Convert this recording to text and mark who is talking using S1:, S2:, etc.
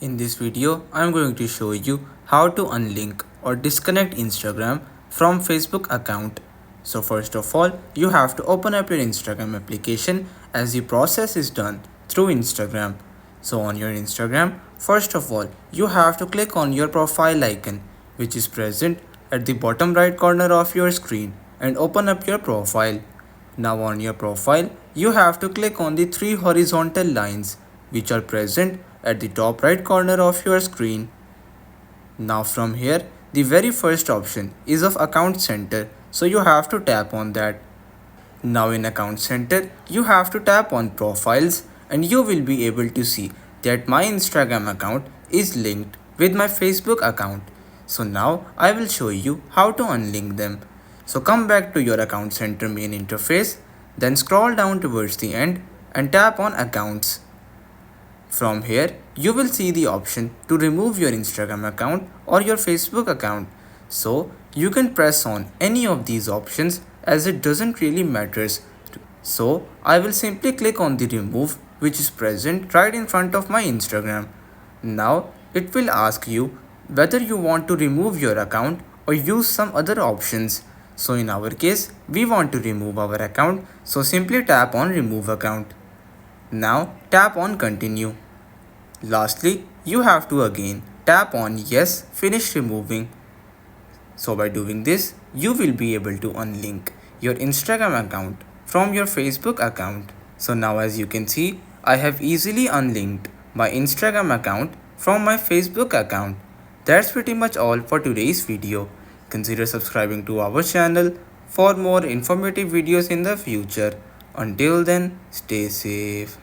S1: In this video, I am going to show you how to unlink or disconnect Instagram from Facebook account. So first of all, you have to open up your Instagram application as the process is done through Instagram. So on your Instagram, first of all, you have to click on your profile icon which is present at the bottom right corner of your screen and open up your profile. Now on your profile, you have to click on the three horizontal lines which are present at the top right corner of your screen. Now from here, the very first option is of account center, so you have to tap on that. Now in account center, you have to tap on profiles and you will be able to see that my Instagram account is linked with my Facebook account. So now I will show you how to unlink them. So come back to your account center main interface, then scroll down towards the end and tap on accounts. From here, you will see the option to remove your Instagram account or your Facebook account. So you can press on any of these options as it doesn't really matters. So I will simply click on the remove which is present right in front of my Instagram. Now it will ask you whether you want to remove your account or use some other options. So in our case, we want to remove our account, so simply tap on remove account. Now tap on continue. Lastly, you have to again tap on yes, finish removing. So by doing this, you will be able to unlink your Instagram account from your Facebook account. So now as you can see, I have easily unlinked my Instagram account from my Facebook account. That's pretty much all for today's video. Consider subscribing to our channel for more informative videos in the future. Until then, stay safe.